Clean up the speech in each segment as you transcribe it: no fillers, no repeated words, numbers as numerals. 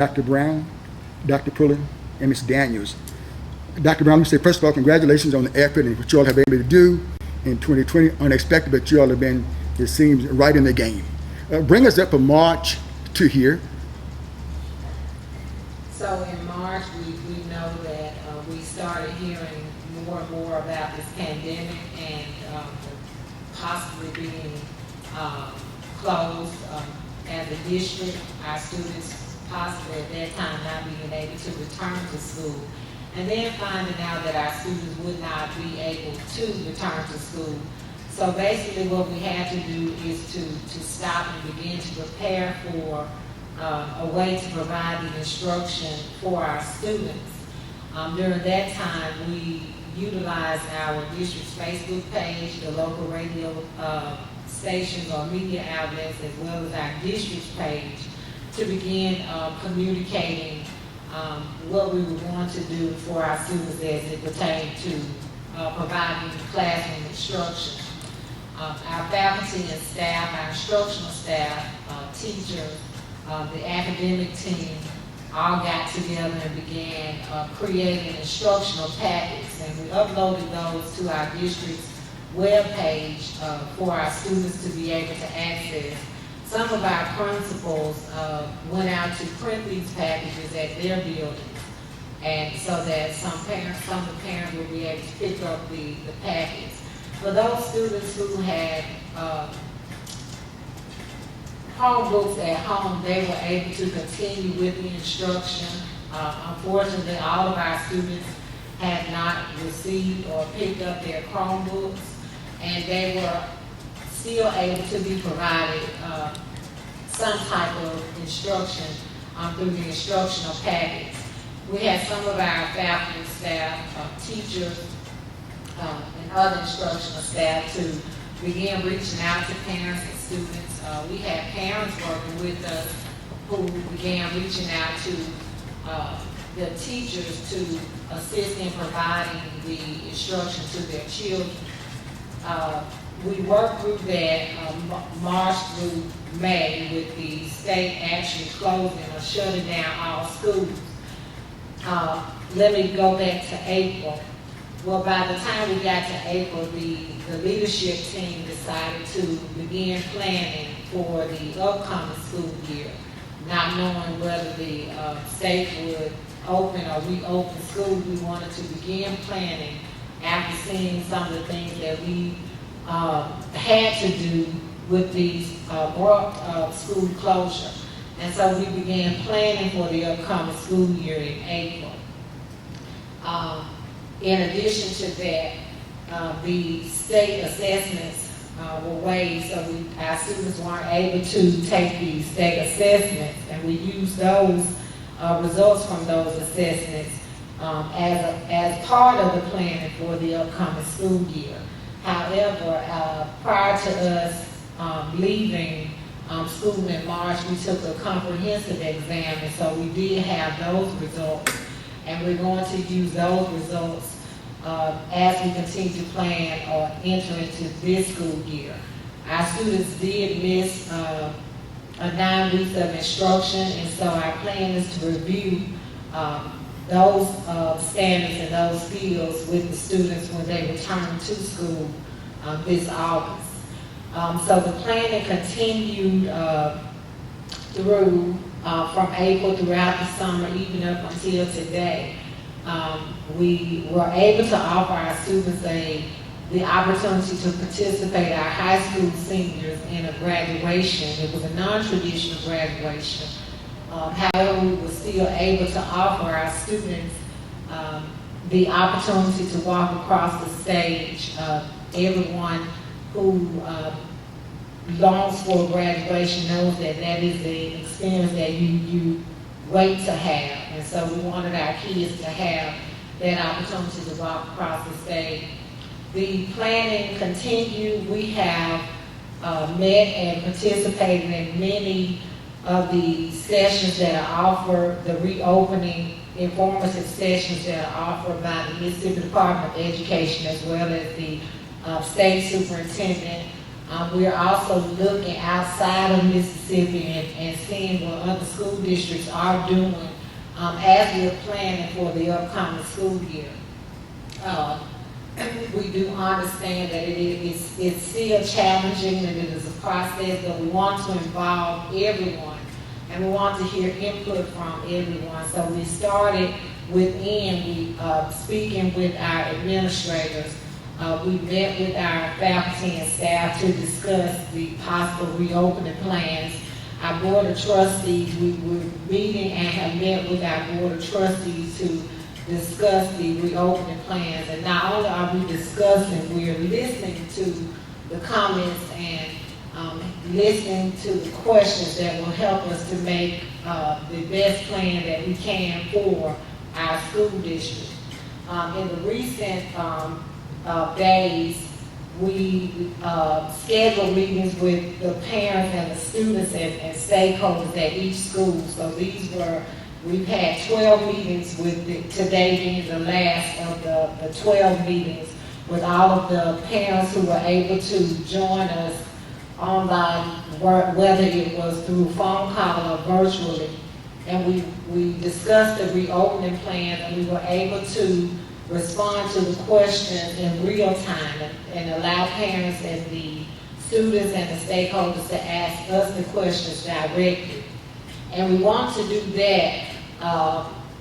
Dr. Brown, Dr. Pulley, and Ms. Daniels. Dr. Brown, let me say, first of all, congratulations on the effort and what you all have been able to do in 2020. Unexpected, but you all have been, it seems, right in the game. Bring us up from March to here. So in March, we know that we started hearing more and more about this pandemic and possibly being closed as a district. Our students possibly at that time not being able to return to school. And then finding out that our students would not be able to return to school. So basically what we had to do is to stop and begin to prepare for a way to provide the instruction for our students. During that time, we utilized our district's Facebook page, the local radio stations or media outlets, as well as our district's page, to begin communicating what we were going to do for our students as it pertained to providing classroom instruction. Our faculty and staff, our instructional staff, teachers, the academic team all got together and began creating instructional tactics, and we uploaded those to our district's web page for our students to be able to access. Some of our principals went out to print these packages at their buildings, and so that some of the parents would be able to pick up the packets. For those students who had Chromebooks at home, they were able to continue with the instruction. Unfortunately, all of our students had not received or picked up their Chromebooks, and they were still able to be provided some type of instruction through the instructional packets. We had some of our faculty, staff, teachers, and other instructional staff to begin reaching out to parents and students. We had parents working with us who began reaching out to the teachers to assist in providing the instruction to their children. We worked through that March through May with the state actually closing or shutting down all schools. Let me go back to April. Well, by the time we got to April, the leadership team decided to begin planning for the upcoming school year, not knowing whether the state would open or reopen schools. We wanted to begin planning after seeing some of the things that we had to do with these abrupt school closure. And so we began planning for the upcoming school year in April. In addition to that, the state assessments were waived, so our students weren't able to take the state assessments, and we used those results from those assessments as part of the planning for the upcoming school year. However, prior to us leaving school in March, we took a comprehensive exam, and so we did have those results, and we're going to use those results as we continue to plan or enter into this school year. Our students did miss 9 weeks of instruction, and so our plan is to review those standards and those skills with the students when they return to school this August. So the planning continued through from April throughout the summer, even up until today. We were able to offer our students the opportunity to participate, our high school seniors, in a graduation. It was a non-traditional graduation. However, we were still able to offer our students the opportunity to walk across the stage. Everyone who longs for graduation knows that that is the experience that you wait to have. And so we wanted our kids to have that opportunity to walk across the stage. The planning continued. We have met and participated in many of the sessions that are offered, the reopening informative sessions that are offered by the Mississippi Department of Education, as well as the state superintendent We're also looking outside of Mississippi and seeing what other school districts are doing as we're planning for the upcoming school year. We do understand that it's still challenging and it is a process, but we want to involve everyone and we want to hear input from everyone. So we started within, speaking with our administrators. We met with our faculty and staff to discuss the possible reopening plans. Our board of trustees, we were meeting and have met with our board of trustees to discuss the reopening plans. And not only are we discussing, we're listening to the comments and listening to the questions that will help us to make the best plan that we can for our school district. In the recent days, we scheduled meetings with the parents and the students and stakeholders at each school. So we've had 12 meetings with today being the last of the 12 meetings with all of the parents who were able to join us online, whether it was through phone call or virtually. And we discussed the reopening plan and we were able to respond to the questions in real time and allow parents and the students and the stakeholders to ask us the questions directly. And we want to do that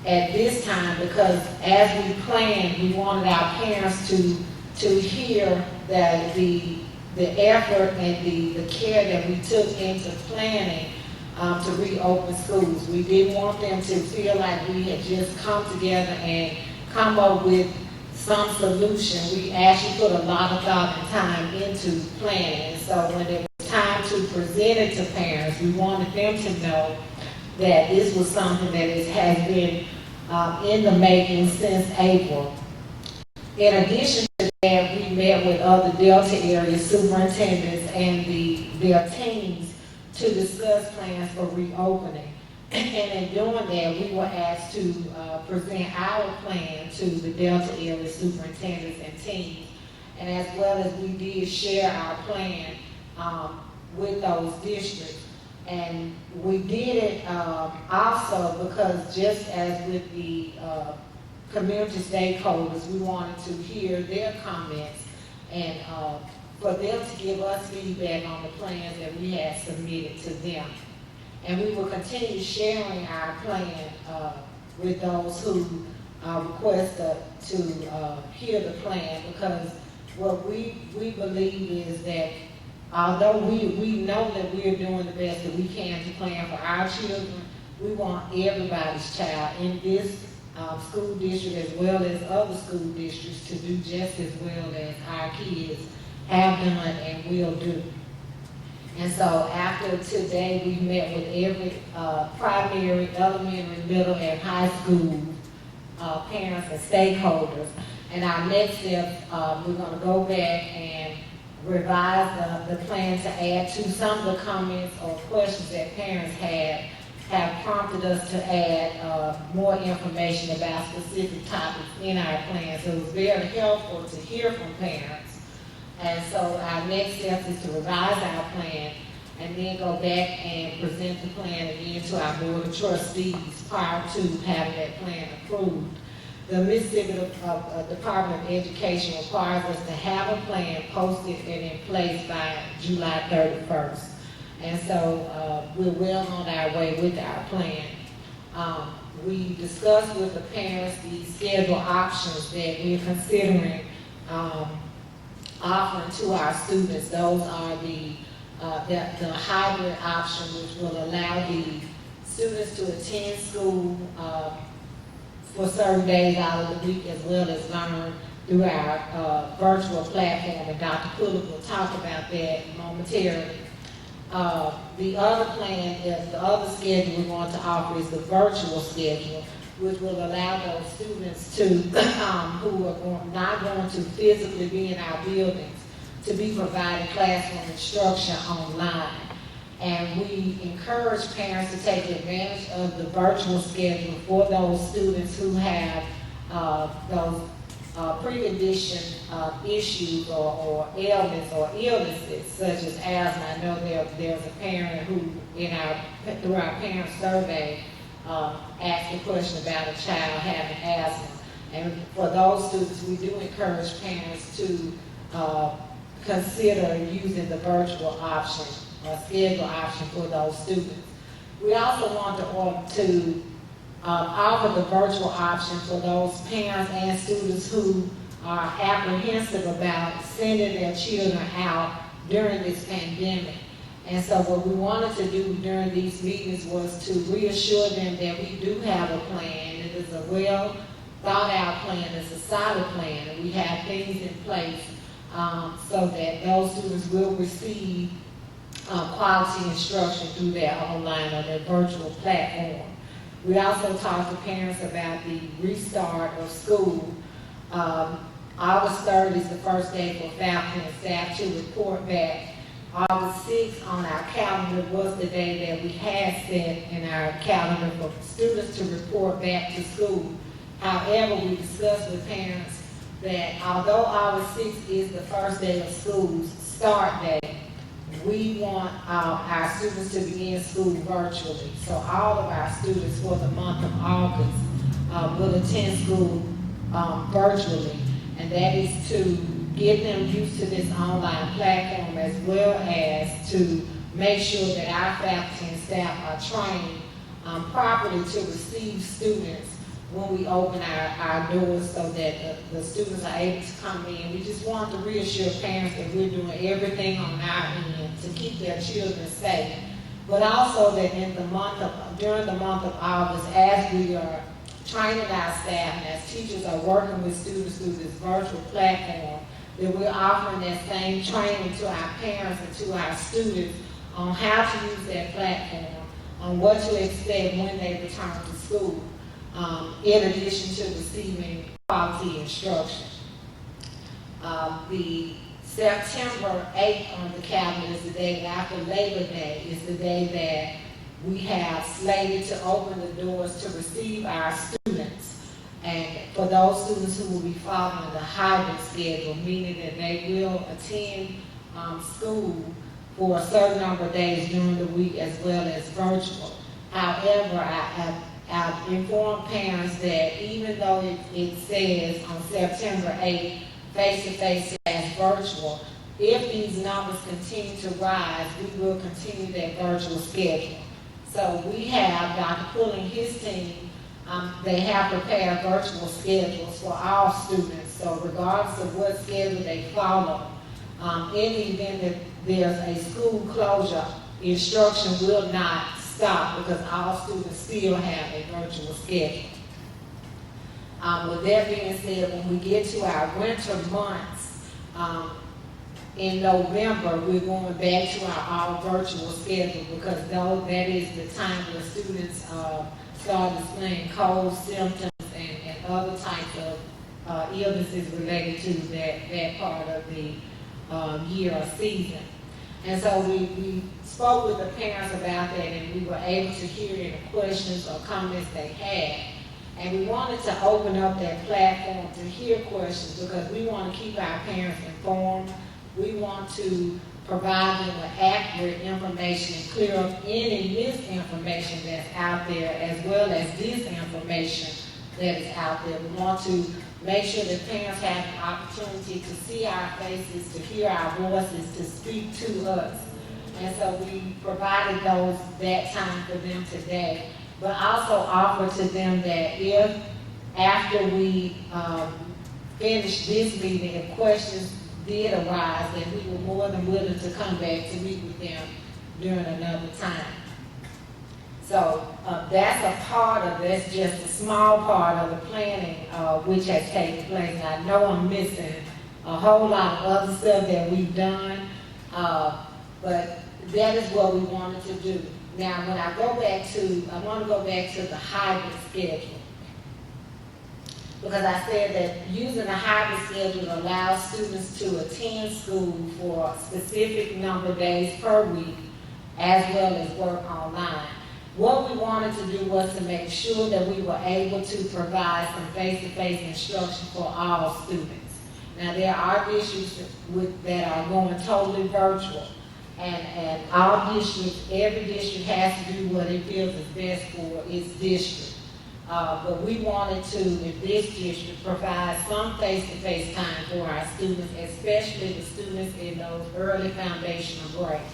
at this time because as we planned, we wanted our parents to hear that the effort and the care that we took into planning to reopen schools. We didn't want them to feel like we had just come together and come up with some solution. We actually put a lot of thought and time into planning. And so when it was time to present it to parents, we wanted them to know that this was something that has been in the making since April. In addition to that, we met with other Delta area superintendents and their teams to discuss plans for reopening. And in doing that, we were asked to present our plan to the Delta area superintendents and teams. And as well as we did share our plan with those districts. And we did it also because just as with the community stakeholders, we wanted to hear their comments and for them to give us feedback on the plans that we had submitted to them. And we will continue sharing our plan with those who request to hear the plan, because what we believe is that although we know that we're doing the best that we can to plan for our children, we want everybody's child in this school district as well as other school districts to do just as well as our kids have done and will do. And so after today, we met with every primary, elementary, middle, and high school parents and stakeholders. And our next step, we're going to go back and revise the plan to add to some of the comments or questions that parents have prompted us to add more information about specific topics in our plan. So it was very helpful to hear from parents. And so our next step is to revise our plan and then go back and present the plan again to our board of trustees prior to having that plan approved. The Mississippi Department of Education requires us to have a plan posted and in place by July 31st. And so we're well on our way with our plan. We discussed with the parents the schedule options that we're considering offering to our students. Those are the hybrid option, which will allow the students to attend school for certain days out of the week, as well as learn through our virtual platform, and Dr. Pulley will talk about that momentarily. The other plan is, the other schedule we want to offer is the virtual schedule, which will allow those students to, who are not going to physically be in our buildings, to be provided classroom instruction online. And we encourage parents to take advantage of the virtual schedule for those students who have those preconditioned issues or ailments or illnesses such as asthma. I know there's a parent who, through our parent survey, asked a question about a child having asthma. And for those students, we do encourage parents to consider using the virtual option or schedule option for those students. We also want to offer the virtual option for those parents and students who are apprehensive about sending their children out during this pandemic. And so what we wanted to do during these meetings was to reassure them that we do have a plan. It is a well thought out plan, it's a solid plan, and we have things in place so that those students will receive quality instruction through their online or their virtual platform. We also talked to parents about the restart of school. August 3rd is the first day for faculty and staff to report back. August 6th on our calendar was the day that we had set in our calendar for students to report back to school. However, we discussed with parents that although August 6th is the first day of school's start day, we want our students to be in school virtually. So all of our students for the month of August will attend school virtually. And that is to get them used to this online platform as well as to make sure that our faculty and staff are trained properly to receive students when we open our doors so that the students are able to come in. We just want to reassure parents that we're doing everything on our end to keep their children safe. But also that during the month of August, as we are training our staff and as teachers are working with students through this virtual platform, that we're offering that same training to our parents and to our students on how to use that platform, on what to expect when they return to school. In addition to receiving quality instruction. The September 8th on the calendar is the day after Labor Day, is the day that we have slated to open the doors to receive our students. And for those students who will be following the hybrid schedule, meaning that they will attend school for a certain number of days during the week as well as virtual. However, I've informed parents that even though it says on September 8th, face-to-face / virtual, if these numbers continue to rise, we will continue that virtual schedule. So we have Dr. Pulley and his team, they have prepared virtual schedules for all students. So regardless of what schedule they follow, in the event that there's a school closure, instruction will not stop because all students still have a virtual schedule. With that being said, when we get to our winter months, in November, we're going back to our all virtual schedule because that is the time where students start displaying cold symptoms and other types of illnesses related to that part of the year or season. And so we spoke with the parents about that, and we were able to hear any questions or comments they had. And we wanted to open up that platform to hear questions because we want to keep our parents informed. We want to provide them with accurate information and clear up any misinformation that's out there as well as disinformation that is out there. We want to make sure that parents have an opportunity to see our faces, to hear our voices, to speak to us. And so we provided that time for them today, but also offer to them that if after we finish this meeting, if questions did arise, that we were more than willing to come back to meet with them during another time. So that's just a small part of the planning which has taken place. And I know I'm missing a whole lot of other stuff that we've done, but that is what we wanted to do. Now, when I want to go back to the hybrid schedule. Because I said that using a hybrid schedule allows students to attend school for a specific number of days per week, as well as work online. What we wanted to do was to make sure that we were able to provide some face-to-face instruction for all students. Now, there are districts that are going totally virtual, and our districts, every district has to do what it feels is best for its district. But we wanted to, in this district, provide some face-to-face time for our students, especially the students in those early foundational grades.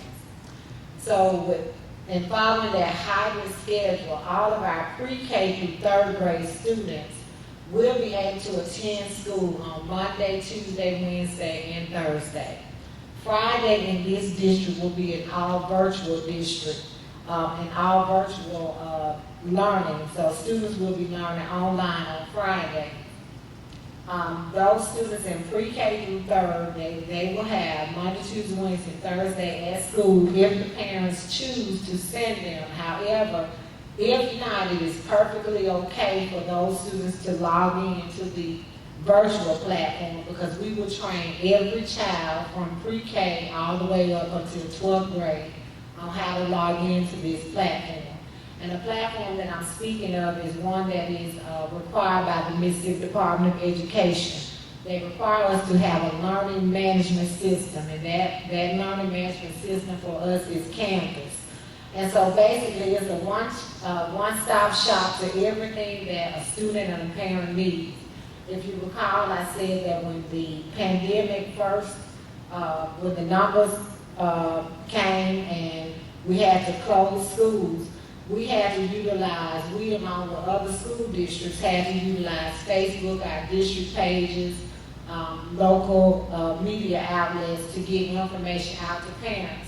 So, in following that hybrid schedule, all of our pre-K through 3rd grade students will be able to attend school on Monday, Tuesday, Wednesday, and Thursday. Friday in this district will be an all virtual district, and all virtual learning. So students will be learning online on Friday. Those students in pre-K through 3rd, they will have Monday, Tuesday, Wednesday, and Thursday at school if the parents choose to send them. However, if not, it is perfectly okay for those students to log into the virtual platform, because we will train every child from pre-K all the way up until 12th grade on how to log into this platform. And the platform that I'm speaking of is one that is required by the Mississippi Department of Education. They require us to have a learning management system, and that learning management system for us is Canvas. And so basically it's a one-stop shop to everything that a student and a parent needs. If you recall, I said that when the pandemic first, when the numbers came and we had to close schools, we had to utilize, we along with other school districts had to utilize Facebook, our district pages, local media outlets to get information out to parents.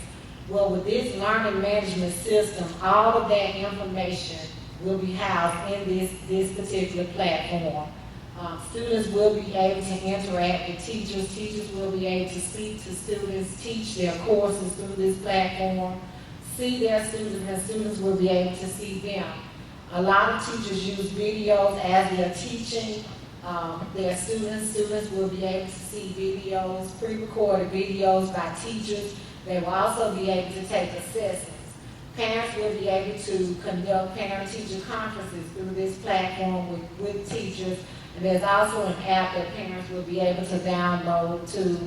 Well, with this learning management system, all of that information will be housed in this particular platform. Students will be able to interact with teachers. Teachers will be able to speak to students, teach their courses through this platform, see their students, and students will be able to see them. A lot of teachers use videos as they're teaching their students. Students will be able to see videos, pre-recorded videos by teachers. They will also be able to take assessments. Parents will be able to conduct parent-teacher conferences through this platform with teachers. And there's also an app that parents will be able to download to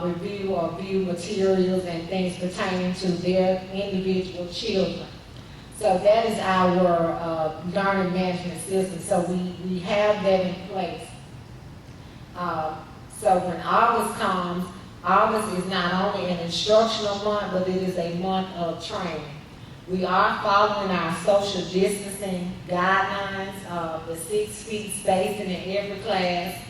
review or view materials and things pertaining to their individual children. So that is our learning management system. So we have that in place. So when August comes, August is not only an instructional month, but it is a month of training. We are following our social distancing guidelines, the 6 feet spacing in every class.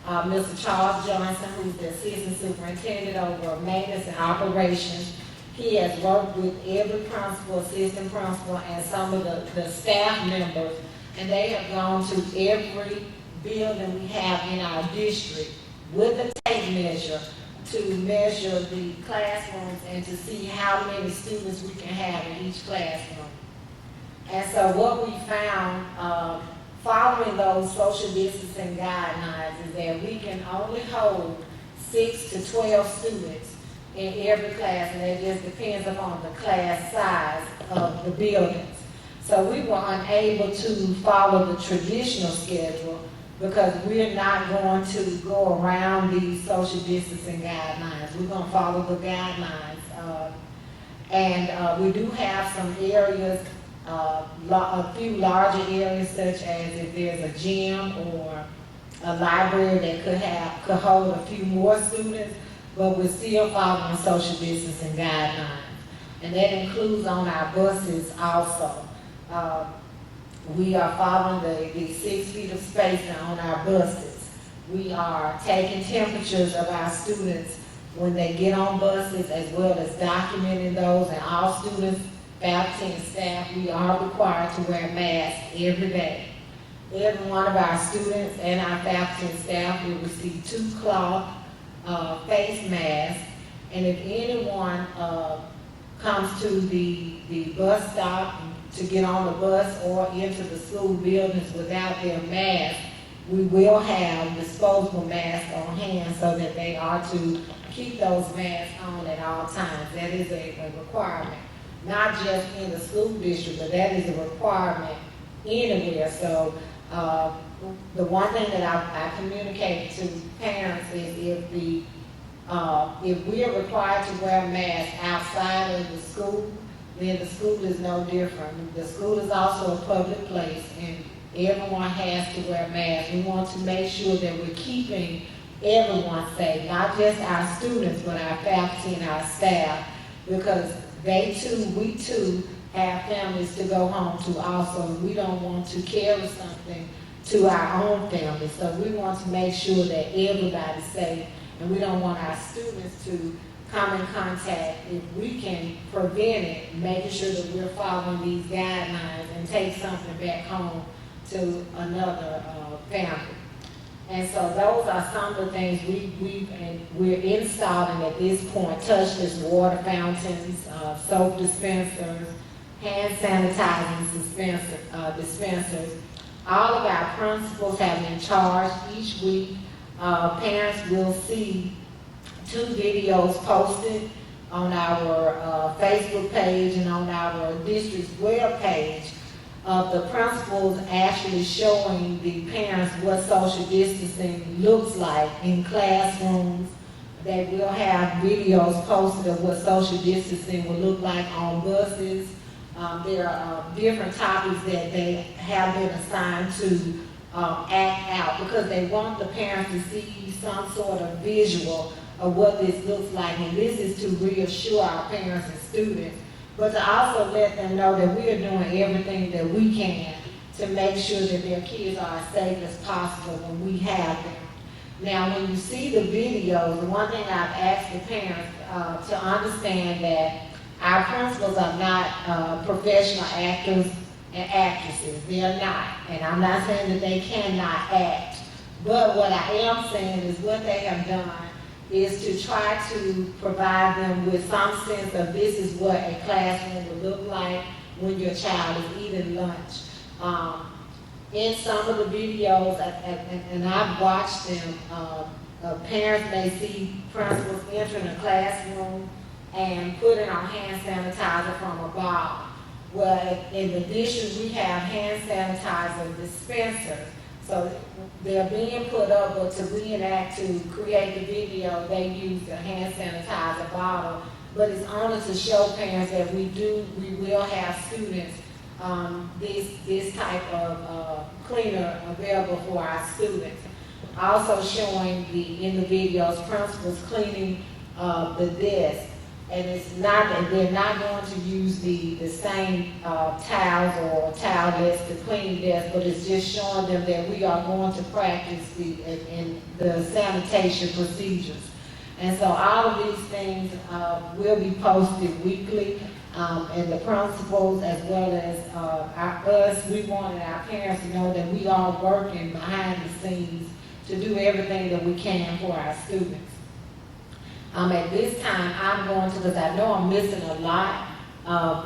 Mr. Charles Johnson, who's the assistant superintendent over maintenance and operations, he has worked with every principal, assistant principal, and some of the staff members, and they have gone to every building we have in our district with a tape measure to measure the classrooms and to see how many students we can have in each classroom. And so what we found, following those social distancing guidelines, is that we can only hold 6 to 12 students in every class, and it just depends upon the class size of the buildings. So we were unable to follow the traditional schedule because we're not going to go around these social distancing guidelines. We're going to follow the guidelines. And we do have some areas, a few larger areas, such as if there's a gym or a library that could hold a few more students, but we're still following social distancing guidelines. And that includes on our buses also. We are following the 6 feet of spacing on our buses. We are taking temperatures of our students when they get on buses, as well as documenting those, and all students, faculty, and staff, we are required to wear masks every day. Every one of our students and our faculty and staff will receive 2 cloth face masks, and if anyone comes to the bus stop to get on the bus or into the school buildings without their mask, we will have disposable masks on hand so that they are to keep those masks on at all times. That is a requirement. not just in the school district, but that is a requirement anywhere. So the one thing that I communicate to parents is if we are required to wear masks outside of the school, then the school is no different. The school is also a public place, and everyone has to wear masks. We want to make sure that we're keeping everyone safe, not just our students, but our faculty and our staff, because we too have families to go home to also. We don't want to carry something to our own family. So we want to make sure that everybody's safe, and we don't want our students to come in contact. If we can prevent it, making sure that we're following these guidelines and take something back home to another family. And so those are some of the things we're installing at this point: touchless water fountains, soap dispensers, hand sanitizing dispensers. All of our principals have been charged each week. Parents will see 2 videos posted on our Facebook page and on our district's web page of the principals actually showing the parents what social distancing looks like in classrooms. They will have videos posted of what social distancing will look like on buses. There are different topics that they have been assigned to act out, because they want the parents to see some sort of visual of what this looks like. And this is to reassure our parents and students, but to also let them know that we are doing everything that we can to make sure that their kids are as safe as possible when we have them. Now, when you see the videos, the one thing I've asked the parents to understand that our principals are not professional actors and actresses. They are not. And I'm not saying that they cannot act. But what I am saying is what they have done is to try to provide them with some sense of this is what a classroom would look like when your child is eating lunch. In some of the videos, and I've watched them, parents may see principals entering a classroom and putting on hand sanitizer from a bottle. Well, in the district, we have hand sanitizer dispensers. So they're being put up, but to reenact, to create the video, they use the hand sanitizer bottle. But it's only to show parents that we will have students, this type of cleaner available for our students. Also showing in the videos, principals cleaning the desk. And it's not that they're not going to use the same towels or towelettes to clean the desk, but it's just showing them that we are going to practice the sanitation procedures. And so all of these things will be posted weekly, and the principals as well as us, we wanted our parents to know that we are working behind the scenes to do everything that we can for our students. At this time, I'm going to, because I know I'm missing a lot.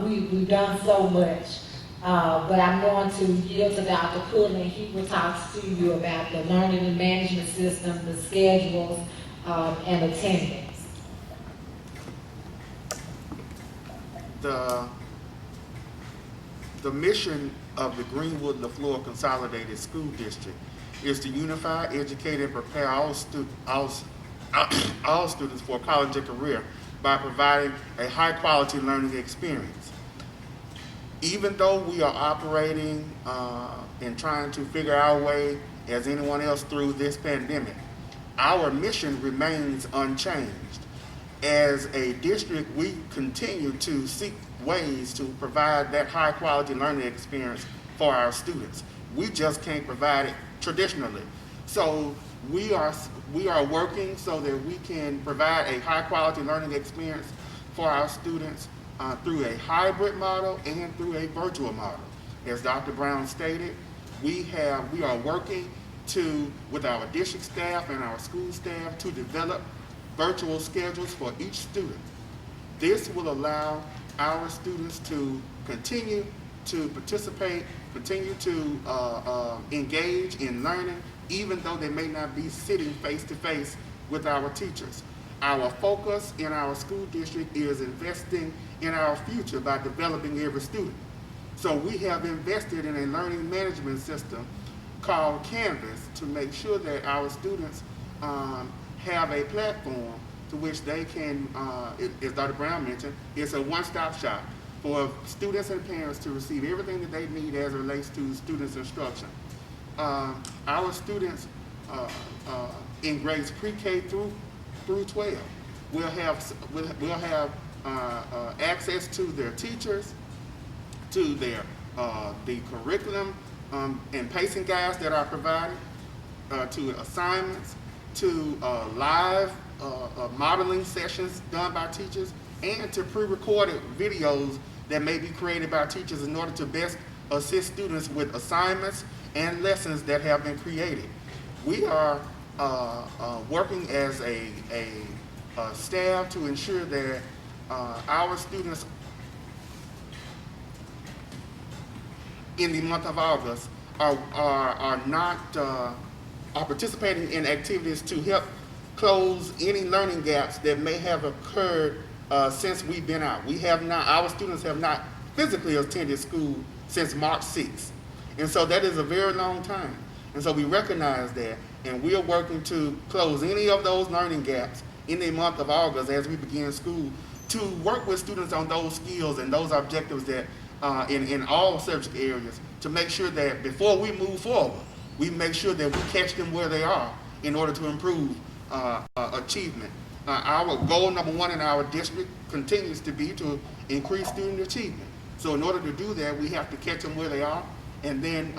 We've done so much, but I'm going to yield to Dr. Pulley, and he will talk to you about the learning and management system, the schedules, and attendance. The mission of the Greenwood-LaFleur Consolidated School District is to unify, educate, and prepare all students for college and career by providing a high-quality learning experience. Even though we are operating and trying to figure our way as anyone else through this pandemic, our mission remains unchanged. As a district, we continue to seek ways to provide that high-quality learning experience for our students. We just can't provide it traditionally. So we are working so that we can provide a high-quality learning experience for our students through a hybrid model and through a virtual model. As Dr. Brown stated, we are working with our district staff and our school staff to develop virtual schedules for each student. This will allow our students to continue to participate, continue to engage in learning, even though they may not be sitting face to face with our teachers. Our focus in our school district is investing in our future by developing every student. So we have invested in a learning management system called Canvas to make sure that our students have a platform to which they can, as Dr. Brown mentioned, it's a one-stop shop for students and parents to receive everything that they need as it relates to students' instruction. Our students in grades pre-K through 12 will have access to their teachers, to their the curriculum and pacing guides that are provided, to assignments, to live modeling sessions done by teachers, and to pre-recorded videos that may be created by teachers in order to best assist students with assignments and lessons that have been created. We are working as a staff to ensure that our students in the month of August are participating in activities to help close any learning gaps that may have occurred since we've been out. Our students have not physically attended school since March 6th. And so that is a very long time. And so we recognize that, and we are working to close any of those learning gaps in the month of August as we begin school, to work with students on those skills and those objectives that in all subject areas, to make sure that before we move forward, we make sure that we catch them where they are in order to improve achievement. Our goal number one in our district continues to be to increase student achievement. So in order to do that, we have to catch them where they are, and then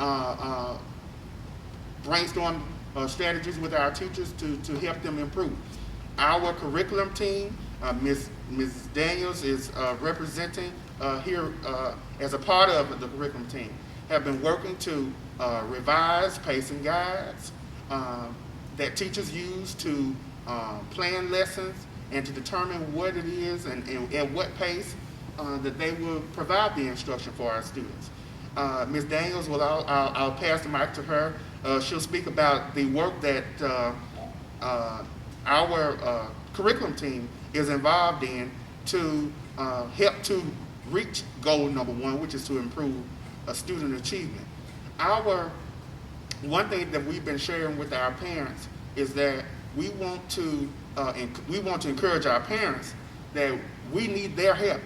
brainstorm strategies with our teachers to help them improve. Our curriculum team, Mrs. Daniels is representing here as a part of the curriculum team, have been working to revise pacing guides that teachers use to plan lessons and to determine what it is and at what pace that they will provide the instruction for our students. Ms. Daniels, I'll pass the mic to her. She'll speak about the work that our curriculum team is involved in to help to reach goal number one, which is to improve student achievement. One thing that we've been sharing with our parents is that we want to encourage our parents that we need their help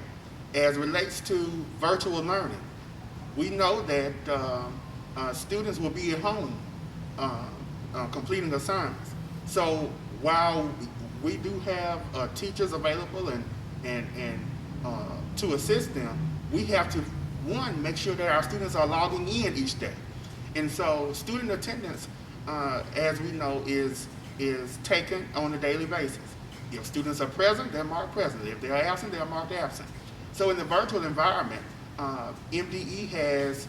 as relates to virtual learning. We know that students will be at home completing assignments. So while we do have teachers available and to assist them, we have to, one, make sure that our students are logging in each day. And so student attendance, as we know, is taken on a daily basis. If students are present, they're marked present. If they're absent, they're marked absent. So in the virtual environment, MDE has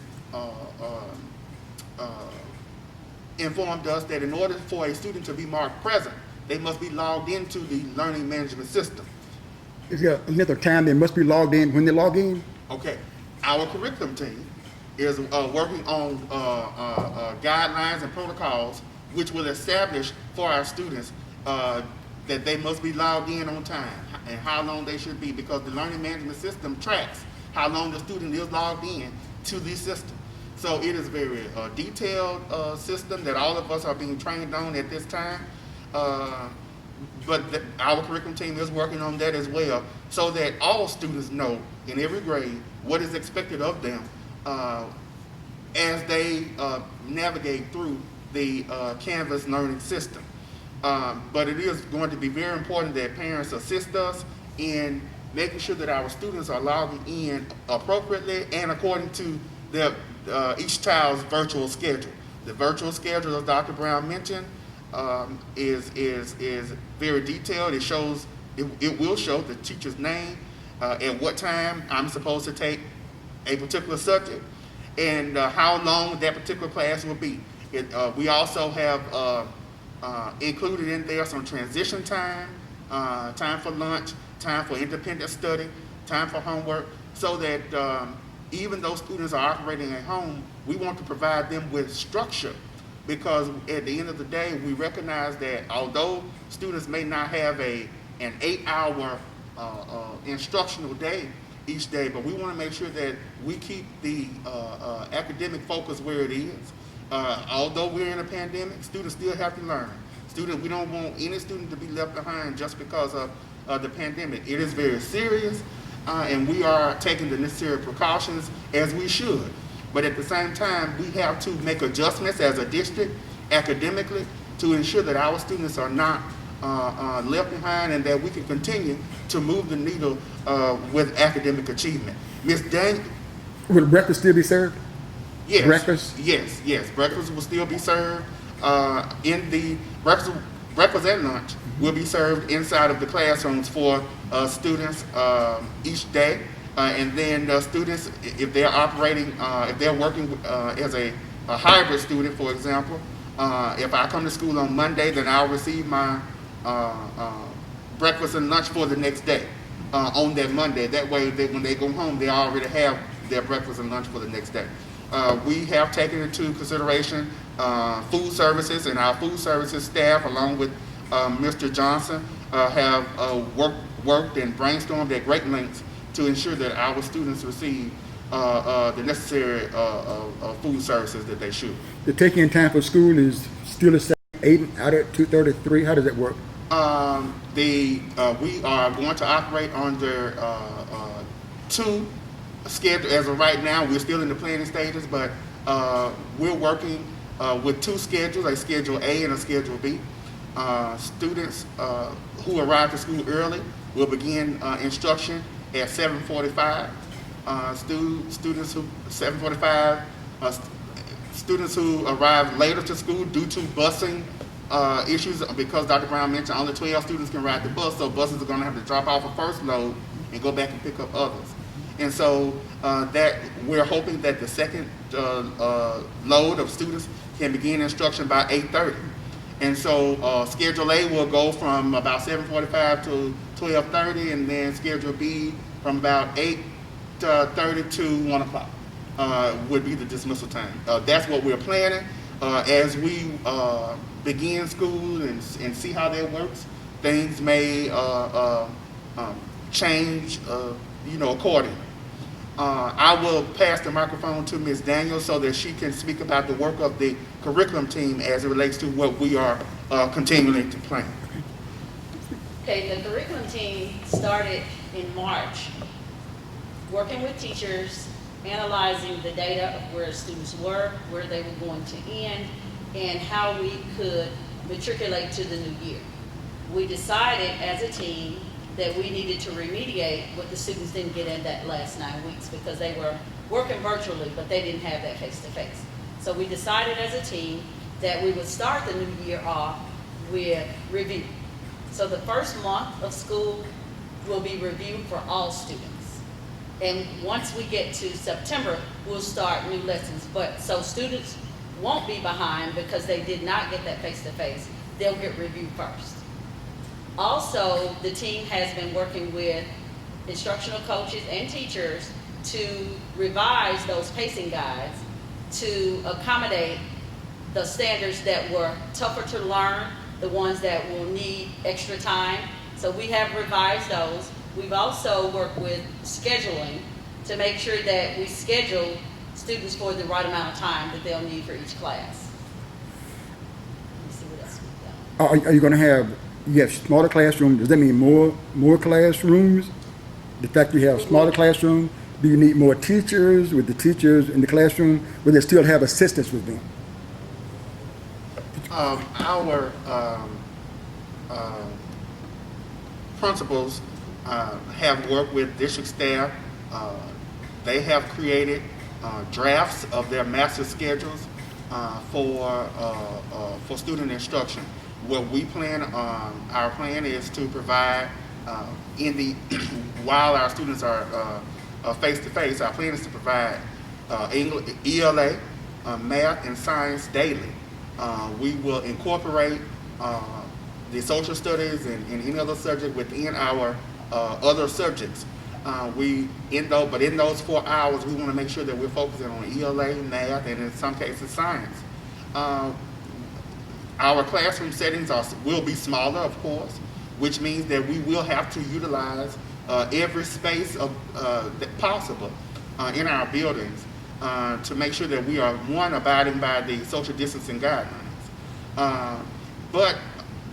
informed us that in order for a student to be marked present, they must be logged into the learning management system. Is there another time they must be logged in when they log in? Okay. Our curriculum team is working on guidelines and protocols which will establish for our students that they must be logged in on time and how long they should be, because the learning management system tracks how long the student is logged in to the system. So it is a very detailed system that all of us are being trained on at this time. But our curriculum team is working on that as well, so that all students know in every grade what is expected of them as they navigate through the Canvas learning system. But it is going to be very important that parents assist us in making sure that our students are logging in appropriately and according to their each child's virtual schedule. The virtual schedule, as Dr. Brown mentioned, is very detailed. It will show the teacher's name, at what time I'm supposed to take a particular subject, and how long that particular class will be. We also have included in there some transition time, time for lunch, time for independent study, time for homework, so that even though students are operating at home, we want to provide them with structure, because at the end of the day, we recognize that although students may not have a an 8-hour instructional day each day, but we want to make sure that we keep the academic focus where it is. Although we're in a pandemic, students still have to learn. We don't want any student to be left behind just because of the pandemic. It is very serious, and we are taking the necessary precautions as we should. But at the same time, we have to make adjustments as a district academically to ensure that our students are not left behind and that we can continue to move the needle with academic achievement. Ms. Daniel? Will breakfast still be served? Yes. Breakfast? Yes. Breakfast will still be served. In the breakfast and lunch will be served inside of the classrooms for students each day. And then students, if they're operating, if they're working as a hybrid student, for example, if I come to school on Monday, then I'll receive my breakfast and lunch for the next day on that Monday. That way, when they go home, they already have their breakfast and lunch for the next day. We have taken into consideration food services, and our food services staff, along with Mr. Johnson, have worked and brainstormed at great lengths to ensure that our students receive the necessary food services that they should. The take-in time for school is still the same, 8 out at 2:33. How does that work? We are going to operate under two schedules. As of right now, we're still in the planning stages, but we're working with two schedules, a Schedule A and a Schedule B. Students who arrive to school early will begin instruction at 7:45. Students who 7:45. Students who arrive later to school due to busing issues, because Dr. Brown mentioned only 12 students can ride the bus, so buses are going to have to drop off a first load and go back and pick up others. And so that we're hoping that the second load of students can begin instruction by 8:30. And so Schedule A will go from about 7:45 to 12:30, and then Schedule B from about 8:30 to 1 o'clock would be the dismissal time. That's what we're planning. As we begin school and see how that works, things may change, accordingly. I will pass the microphone to Ms. Daniels so that she can speak about the work of the curriculum team as it relates to what we are continuing to plan. Okay, the curriculum team started in March, working with teachers, analyzing the data of where students were, where they were going to end, and how we could matriculate to the new year. We decided as a team that we needed to remediate what the students didn't get in that last 9 weeks, because they were working virtually, but they didn't have that face-to-face. So we decided as a team that we would start the new year off with review. So the first month of school will be review for all students. And once we get to September, we'll start new lessons. But so students won't be behind because they did not get that face-to-face. They'll get review first. Also, the team has been working with instructional coaches and teachers to revise those pacing guides to accommodate the standards that were tougher to learn, the ones that will need extra time. So we have revised those. We've also worked with scheduling to make sure that we schedule students for the right amount of time that they'll need for each class. Let me see what else we've done. Are you going to have, you have smaller classrooms? Does that mean more classrooms? The fact you have smaller classrooms, do you need more teachers? With the teachers in the classroom, will they still have assistants with them? Our principals have worked with district staff. They have created drafts of their master schedules for student instruction. What we plan, our plan is to provide while our students are face-to-face, our plan is to provide English, ELA, math, and science daily. We will incorporate the social studies and any other subject within our other subjects. In those 4 hours, we want to make sure that we're focusing on ELA, math, and in some cases science. Our classroom settings will be smaller, of course, which means that we will have to utilize every space that possible in our buildings to make sure that we are, one, abiding by the social distancing guidelines. But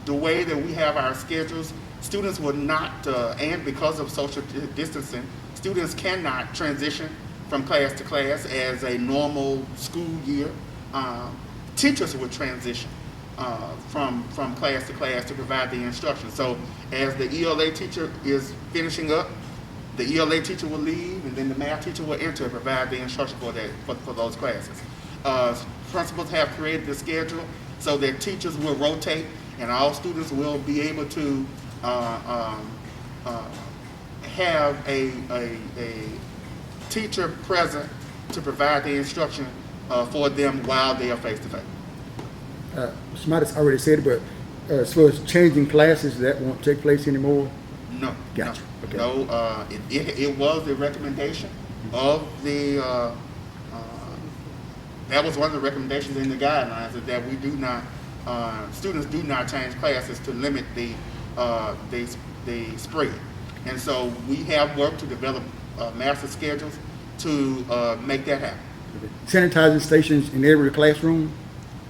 the way that we have our schedules, students will not, and because of social distancing, students cannot transition from class to class as a normal school year. Teachers will transition from class to class to provide the instruction. So as the ELA teacher is finishing up, the ELA teacher will leave, and then the math teacher will enter and provide the instruction for those classes. Principals have created the schedule so that teachers will rotate, and all students will be able to have a teacher present to provide the instruction for them while they are face-to-face. Somebody's already said it, but as far as changing classes, that won't take place anymore? No. Gotcha. No, Okay. no, it was the recommendation of the, that was one of the recommendations in the guidelines, is that we do not, students do not change classes to limit the spread. And so we have worked to develop master schedules to make that happen. Sanitizing stations in every classroom?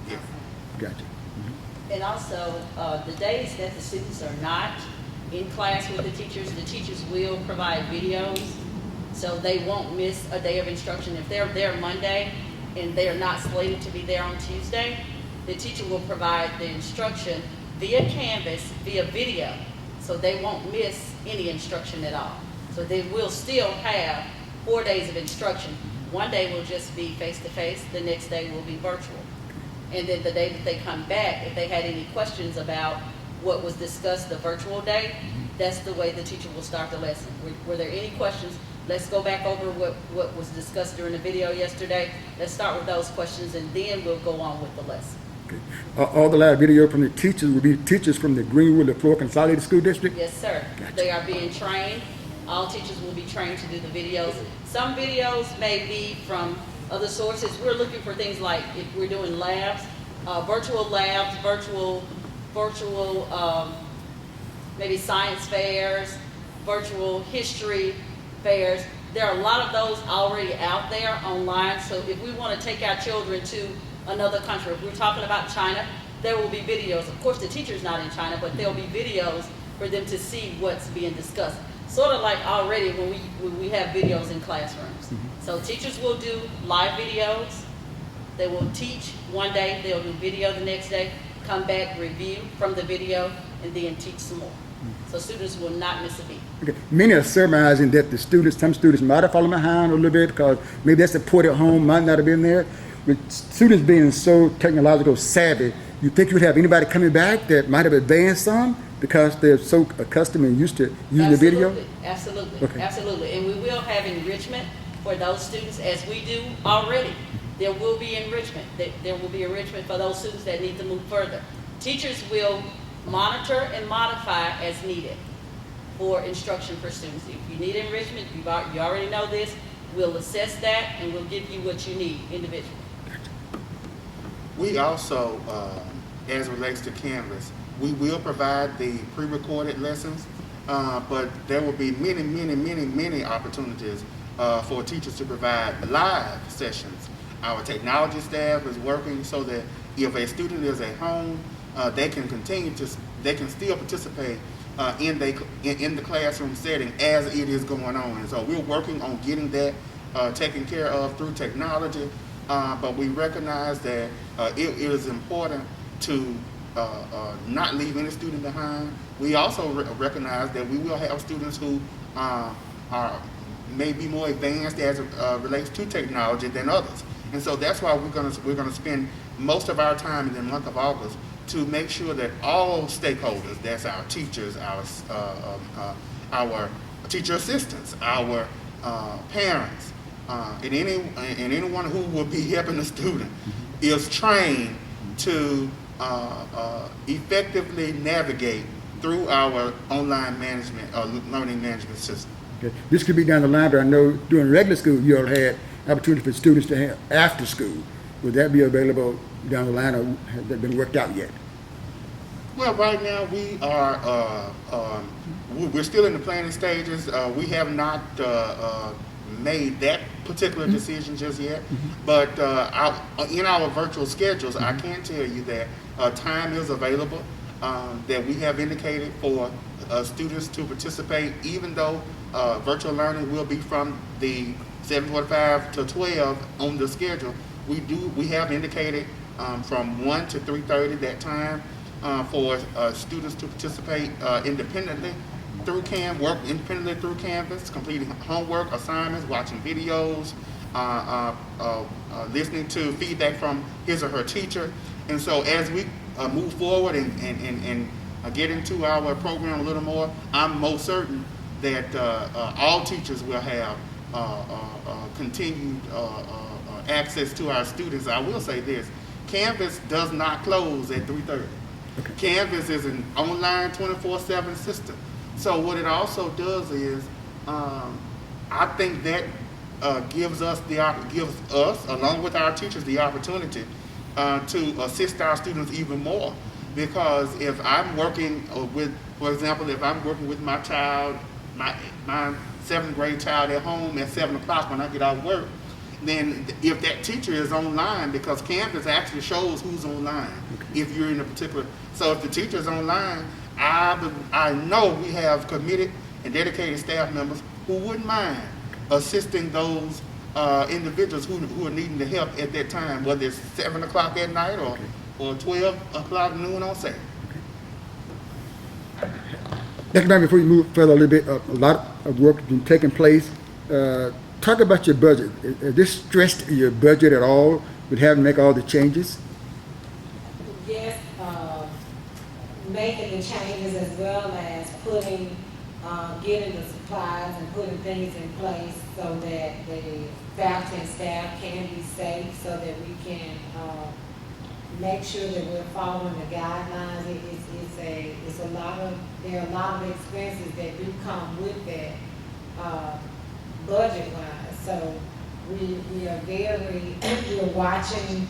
Yes. Gotcha. And also, the days that the students are not in class with the teachers will provide videos, so they won't miss a day of instruction. If they're there Monday and they are not slated to be there on Tuesday, the teacher will provide the instruction via Canvas, via video, so they won't miss any instruction at all. So they will still have 4 days of instruction. One day will just be face-to-face, the next day will be virtual. And then the day that they come back, if they had any questions about what was discussed the virtual day, that's the way the teacher will start the lesson. Were there any questions? Let's go back over what was discussed during the video yesterday. Let's start with those questions, and then we'll go on with the lesson. Okay. All the live video from the teachers will be teachers from the Greenwood LaFleur Consolidated School District? Yes, sir. Gotcha. They are being trained. All teachers will be trained to do the videos. Some videos may be from other sources. We're looking for things like, if we're doing labs, virtual labs, virtual maybe science fairs, virtual history fairs. There are a lot of those already out there online. So if we want to take our children to another country, if we're talking about China, there will be videos. Of course, the teacher's not in China, but there'll be videos for them to see what's being discussed. Sort of like already when we have videos in classrooms. So teachers will do live videos. They will teach one day, they'll do video the next day, come back, review from the video, and then teach some more. So students will not miss a beat. Okay. Many are surmising that some students might have fallen behind a little bit because maybe that's the port at home, might not have been there. With students being so technological savvy, you think you would have anybody coming back that might have advanced some because they're so accustomed and used to using the video? Absolutely, Okay. absolutely. And we will have enrichment for those students as we do already. There will be enrichment. There will be enrichment for those students that need to move further. Teachers will monitor and modify as needed for instruction for students. If you need enrichment, you already know this, we'll assess that and we'll give you what you need individually. We also, as it relates to Canvas, we will provide the pre-recorded lessons, but there will be many opportunities for teachers to provide live sessions. Our technology staff is working so that if a student is at home, they can still participate in the classroom setting as it is going on. And so we're working on getting that taken care of through technology, but we recognize that it is important to not leave any student behind. We also recognize that we will have students who may be more advanced as it relates to technology than others. And so that's why we're gonna spend most of our time in the month of August to make sure that all stakeholders, that's our teachers, our teacher assistants, our parents, and anyone who will be helping the student is trained to effectively navigate through our online management, learning management system. Okay. This could be down the line, but I know during regular school you all had opportunity for students to have after school. Would that be available down the line, or has that been worked out yet? Well, right now we are, we're still in the planning stages. We have not made that particular decision just yet. But in our virtual schedules, I can tell you that time is available that we have indicated for students to participate, even though virtual learning will be from the 7:45 to 12 on the schedule. We have indicated from 1 to 3:30 that time for students to participate independently work independently through Canvas, completing homework, assignments, watching videos, listening to feedback from his or her teacher. And so as we move forward and get into our program a little more, I'm most certain that all teachers will have continued access to our students. I will say this, Canvas does not close at 3:30. Okay. Canvas is an online 24/7 system. So what it also does is, I think that gives us, along with our teachers, the opportunity to assist our students even more. Because if I'm working for example, if I'm working with my child, my 7th grade child at home at 7 o'clock when I get out of work, then if that teacher is online, because Canvas actually shows who's online, if you're in a particular, so if the teacher is online, I know we have committed and dedicated staff members who wouldn't mind assisting those individuals who are needing the help at that time, whether it's 7 o'clock at night or 12 o'clock noon on Saturday. Dr. Brown, before you move further a little bit, a lot of work has been taking place. Talk about your budget. Has this stressed your budget at all with having to make all the changes? Yes, making the changes as well as getting the supplies and putting things in place so that the faculty and staff can be safe, so that we can make sure that we're following the guidelines. There are a lot of expenses that do come with that budget-wise. So we're watching,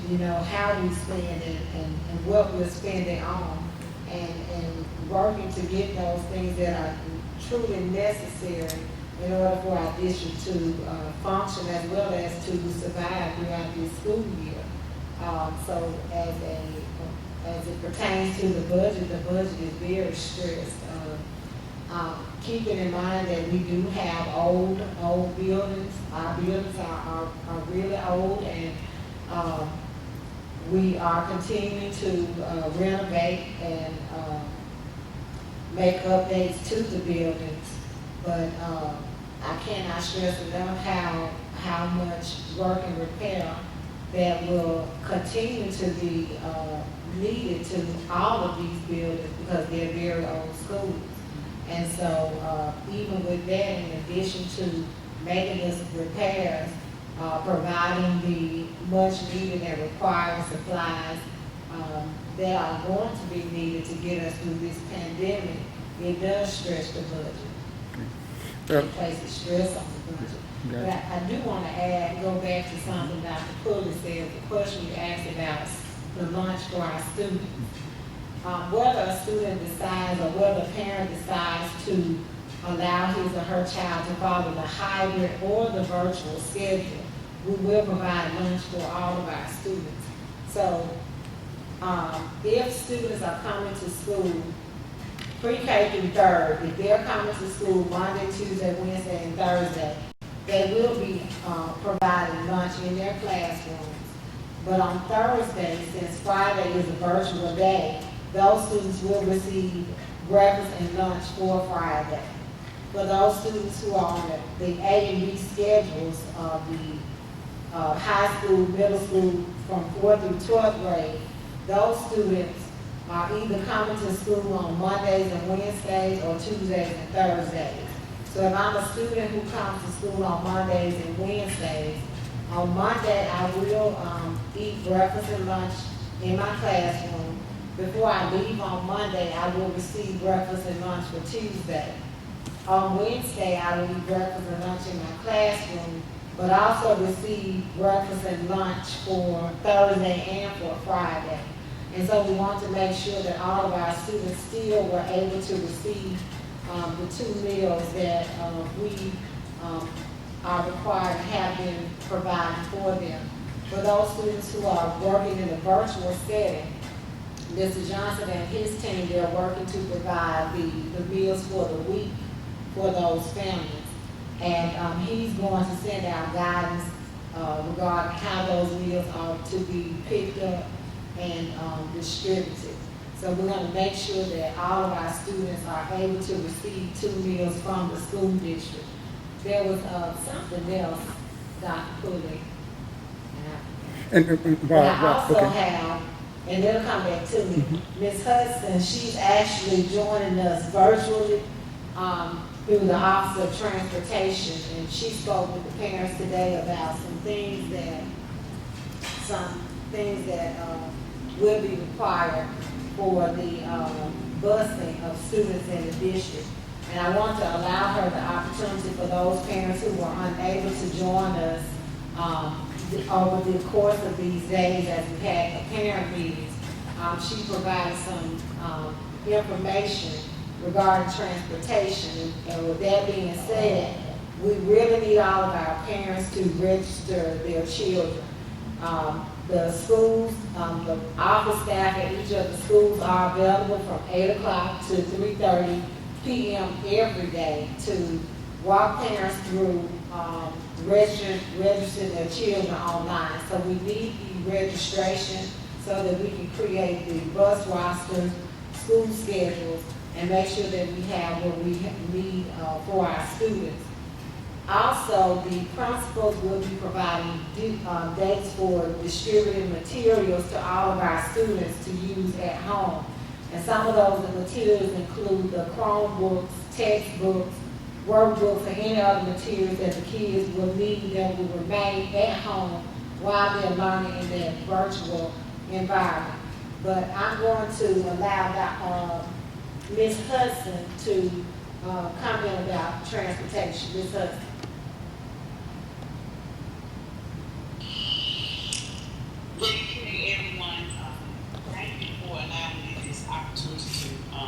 how we spend and what we're spending on, and working to get those things that are truly necessary in order for our district to function as well as to survive throughout this school year. So as it pertains to the budget is very stressed. Keeping in mind that we do have old buildings. Our buildings are really old, and we are continuing to renovate and make updates to the buildings. But I cannot stress enough how much work and repair that will continue to be needed to all of these buildings, because they're very old schools. And so even with that, in addition to making these repairs, providing the much needed and required supplies that are going to be needed to get us through this pandemic, it does stretch the budget. It places stress on the budget. But I do want to go back to something Dr. Pulley said, the question you asked about the lunch for our students. Whether a student decides or whether a parent decides to allow his or her child to follow the hybrid or the virtual schedule, we will provide lunch for all of our students. So if students are coming to school, pre-K through 3rd, if they're coming to school Monday, Tuesday, Wednesday, and Thursday, they will be providing lunch in their classrooms. But on Thursday, since Friday is a virtual day, those students will receive breakfast and lunch for Friday. For those students who are on the A and B schedules of the high school, middle school, from 4th through 12th grade, those students are either coming to school on Mondays and Wednesdays or Tuesdays and Thursdays. So if I'm a student who comes to school on Mondays and Wednesdays, on Monday I will eat breakfast and lunch in my classroom. Before I leave on Monday, I will receive breakfast and lunch for Tuesday. On Wednesday, I will eat breakfast and lunch in my classroom, but also receive breakfast and lunch for Thursday and for Friday. And so we want to make sure that all of our students still were able to receive the 2 meals that we are required to have been provided for them. For those students who are working in a virtual setting, Mr. Johnson and his team, they're working to provide the meals for the week for those families. And he's going to send out guidance regarding how those meals are to be picked up and distributed. So we're going to make sure that all of our students are able to receive 2 meals from the school district. There was something else, Dr. Pulley. And I also have, and it'll come back to me, Ms. Hudson, she's actually joining us virtually through the Office of Transportation, and she spoke with the parents today about some things that will be required for the busing of students in the district. And I want to allow her the opportunity for those parents who were unable to join us over the course of these days as we had the parent meetings. She provided some information regarding transportation. And with that being said, we really need all of our parents to register their children. The schools, the office staff at each of the schools are available from 8 o'clock to 3:30 p.m. every day to walk parents through registering their children online. So we need the registration so that we can create the bus rosters, school schedules, and make sure that we have what we need for our students. Also, the principals will be providing dates for distributing materials to all of our students to use at home. And some of those materials include the Chromebooks, textbooks, workbooks, and any other materials that the kids will need that will remain at home while they're learning in that virtual environment. But I'm going to allow Ms. Hudson to comment about transportation. Ms. Hudson. Good evening, everyone. Thank you for allowing me this opportunity to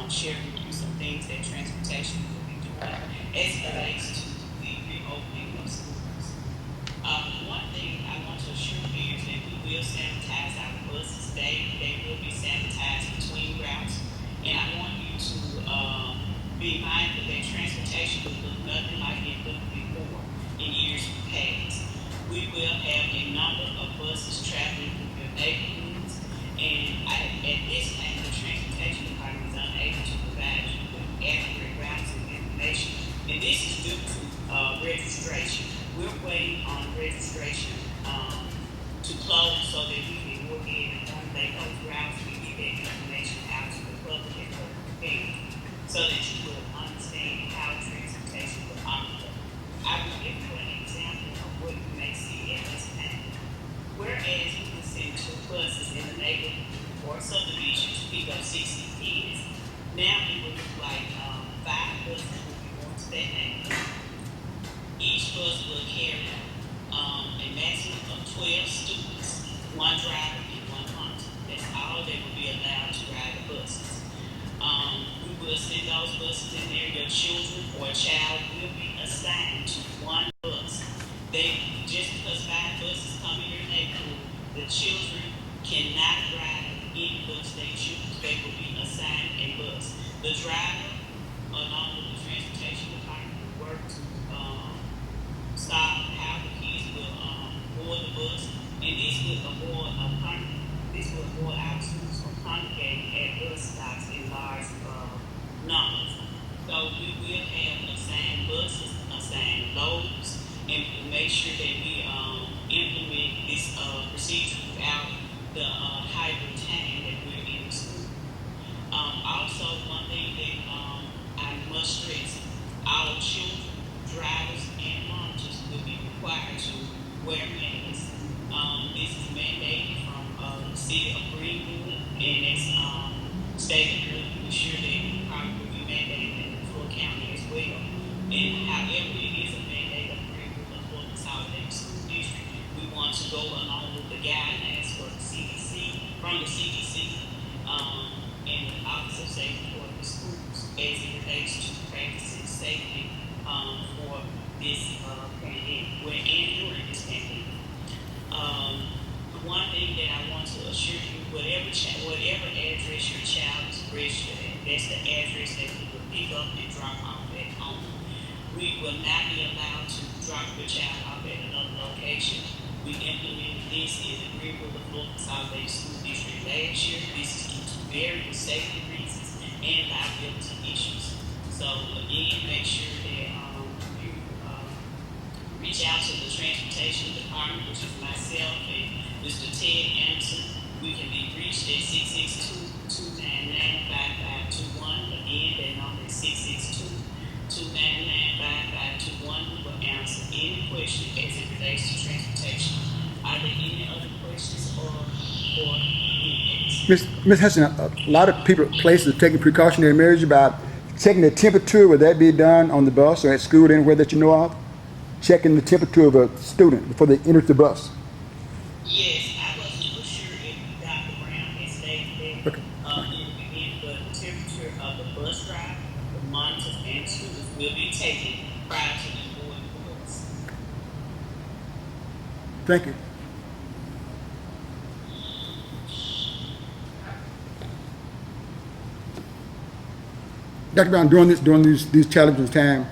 share with you some things that transportation will be doing as it relates to the reopening of schools. One thing I want to assure you is that we will sanitize our buses. They will be sanitized between routes, and I want you to be mindful that transportation will look nothing like it looked before in years past. We will have a number of buses traveling through your neighborhoods, and at this time, the transportation department is unable to provide you with accurate routes and information. And this is due to registration. We're waiting on registration to close so that we can go ahead and formulate those routes and get that information out to the public and the parents so that you will understand how transportation will operate. I will give you an example of what you may see at this time. Whereas we can send 2 buses in the neighborhood or subdivision to pick up 60 kids, now it will look like 5 buses will be going to that neighborhood. Each bus will carry a maximum of 12 students, 1 driver and 1 hunter. That's all that will be allowed to ride the buses. We will send those buses in there. Your children or a child will be assigned to 1 bus. Just because 5 buses come in your neighborhood, the children cannot ride any bus they choose. They will be assigned a bus. The driver, along with the transportation department, will work to stop how the kids will board the bus, and this will avoid our students from congregating at bus stops in large numbers. So we will have assigned buses, assigned loads, and we'll make sure that we implement this procedure throughout the hybrid time that we're in school. Also, one thing that I must stress, our children, drivers, and monitors will be required to wear masks. This is mandated from the city of Greenwood, and it's stated earlier this year that it probably will be mandated in the full county as well. And however it is a mandate of Greenwood for the Consolidated School District, we want to go along with the guidelines for the CDC, from the CDC, as it relates to practicing safely for this pandemic, and during this pandemic. The one thing that I want to assure you, whatever address your child is registered at, that's the address that we will pick up and drop off at home. We will not be allowed to drop your child off at another location. We implemented this in agreement with the Florida Consolidated School District last year. This is due to various safety reasons and liability issues. So again, make sure that you reach out to the Transportation Department, which is myself and Mr. Ted Anderson. We can be reached at 662-299-5521. Again, that number is 662-299-5521. We will answer any question as it relates to transportation. Are there any other questions or Ms. Hudson, a lot of people, places are taking precautionary measures about checking the temperature. Would that be done on the bus or at school anywhere that you know of? Checking the temperature of a student before they enter the bus. Yes, I wasn't for sure if Dr. Brown had stated that Okay. in the beginning, but the temperature of the bus driver, the monitors, and students will be taken prior to the boarding the bus. Thank you. Dr. Brown, during these challenging times,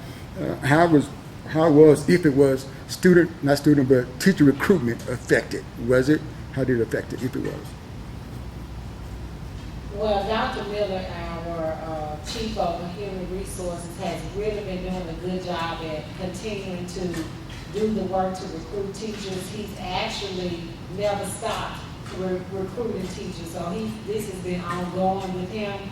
how was, if it was not student, but teacher recruitment affected? Was it? How did it affect it, if it was? Well, Dr. Miller, our chief of human resources, has really been doing a good job at continuing to do the work to recruit teachers. He's actually never stopped recruiting teachers. So this has been ongoing with him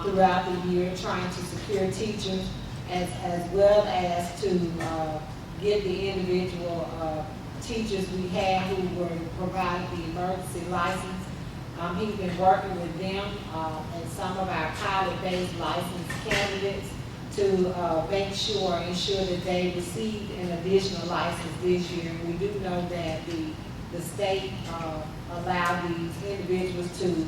throughout the year, trying to secure teachers as well as to get the individual teachers we had who were provided the emergency license. He's been working with them and some of our pilot-based licensed candidates to ensure that they received an additional license this year. And we do know that the state allowed these individuals to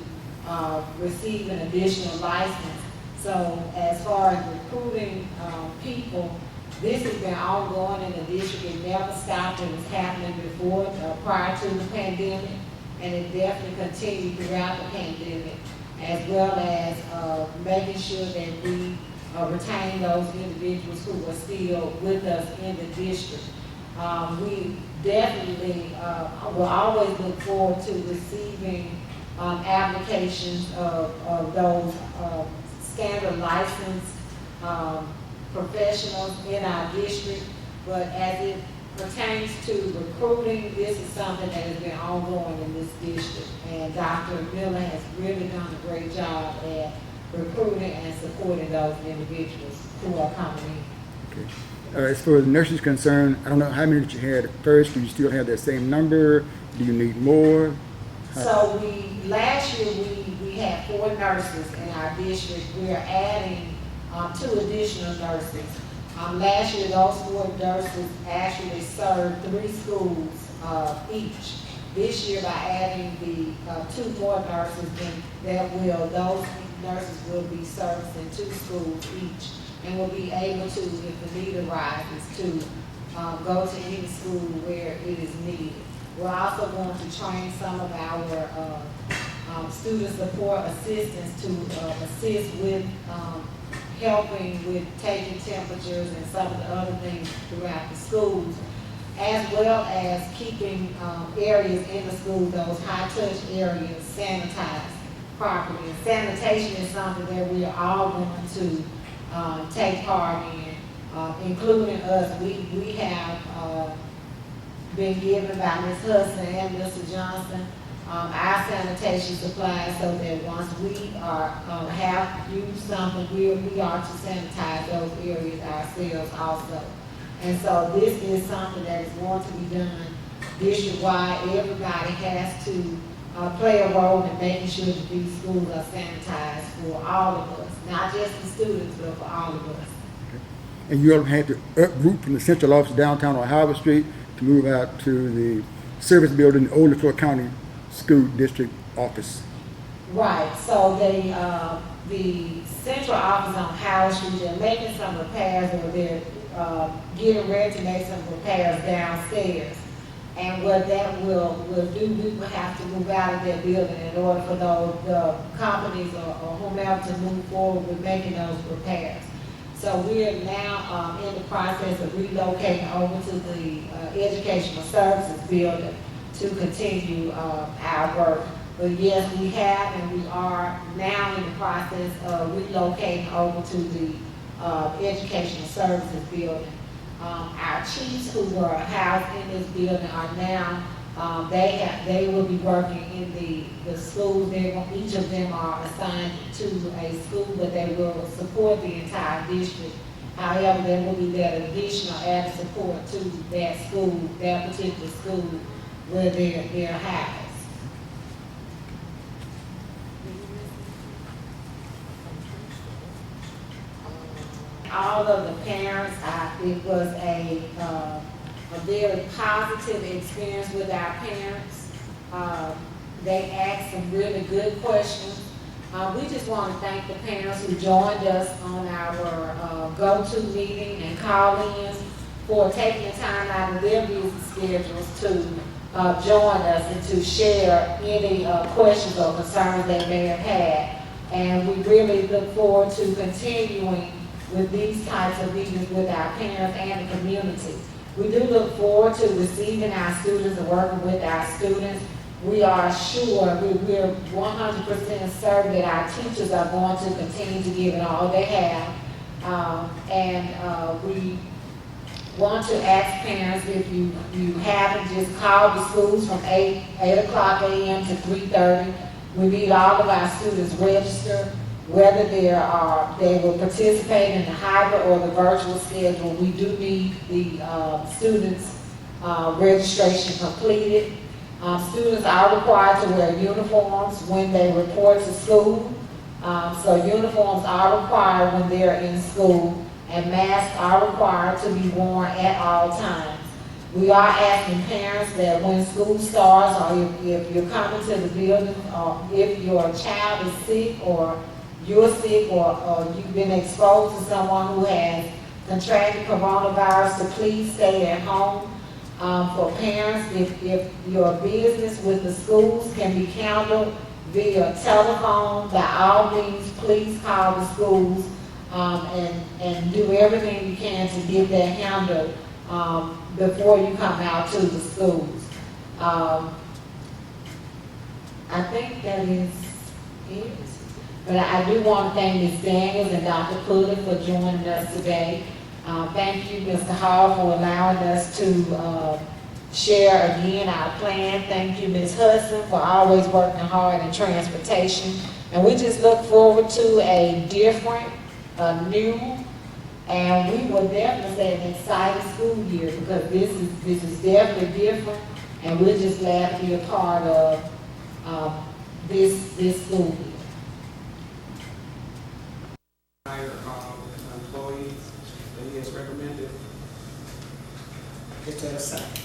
receive an additional license. So as far as recruiting people, this has been ongoing in the district. It never stopped. It was happening before, prior to the pandemic, and it definitely continued throughout the pandemic, as well as making sure that we retain those individuals who are still with us in the district. We definitely will always look forward to receiving applications of those standard licensed professionals in our district, but as it pertains to recruiting, this is something that has been ongoing in this district, and Dr. Miller has really done a great job at recruiting and supporting those individuals who are coming in. Okay. As far as the nurses concerned, I don't know how many that you had at first. Do you still have that same number? Do you need more? So last year we had 4 nurses in our district. We're adding 2 additional nurses. Last year those 4 nurses actually served 3 schools each. This year by adding the 2 more nurses, then those nurses will be servicing 2 schools each, and will be able to, if the need arises, to go to any school where it is needed. We're also going to train some of our student support assistants to assist with helping with taking temperatures and some of the other things throughout the schools, as well as keeping areas in the school, those high-touch areas, sanitized properly. And sanitation is something that we are all going to take part in, including us. We have been given by Ms. Hudson and Mr. Johnson our sanitation supplies, so that once we have used something, we are to sanitize those areas ourselves also. And so this is something that is going to be done district-wide. Everybody has to play a role in making sure that these schools are sanitized for all of us, not just the students, but for all of us. Okay. And you all had to uproot from the central office downtown on Howard Street to move out to the service building, the Old Florida County School District office. Right, so the central office on Howard Street, they're making some repairs, or they're, getting ready to make some repairs downstairs. And what that will do, we will have to move out of that building in order for the companies or whomever to move forward with making those repairs. So we are now, in the process of relocating over to the, Educational Services Building to continue, our work. But yes, we have, and we are now in the process of relocating over to the Educational Services Building. Our chiefs who were housed in this building are now, they will be working in the schools. Each of them are assigned to a school, but they will support the entire district. However, there will be that additional added support to that school, that particular school where they're housed. All of the parents, it was a very positive experience with our parents. They asked some really good questions. We just want to thank the parents who joined us on our go-to meeting and call-ins for taking the time out of their busy schedules to join us and to share any questions or concerns they may have had. And we really look forward to continuing with these types of meetings with our parents and the community. We do look forward to receiving our students and working with our students. We are sure, we're 100% certain that our teachers are going to continue to give it all they have. We want to ask parents, if you haven't, just call the schools from 8 o'clock a.m. to 3:30. We need all of our students registered. Whether they will participate in the hybrid or the virtual schedule, we do need the students' registration completed. Students are required to wear uniforms when they report to school. So uniforms are required when they're in school, and masks are required to be worn at all times. We are asking parents that when school starts, or if you're coming to the building, or if your child is sick, or you're sick, or you've been exposed to someone who has contracted coronavirus, to please stay at home. For parents, if your business with the schools can be handled via telephone, by all means, please call the schools and do everything you can to get that handled before you come out to the schools. I think that is it. But I do want to thank Ms. Daniels and Dr. Pulley for joining us today. Thank you, Mr. Hall, for allowing us to share again our plan. Thank you, Ms. Hudson, for always working hard in transportation. And we just look forward to a different, new, and we will definitely say an exciting school year, because this is definitely different, and we're just glad to be a part of this school year. Hire employees that he has recommended. Get that aside.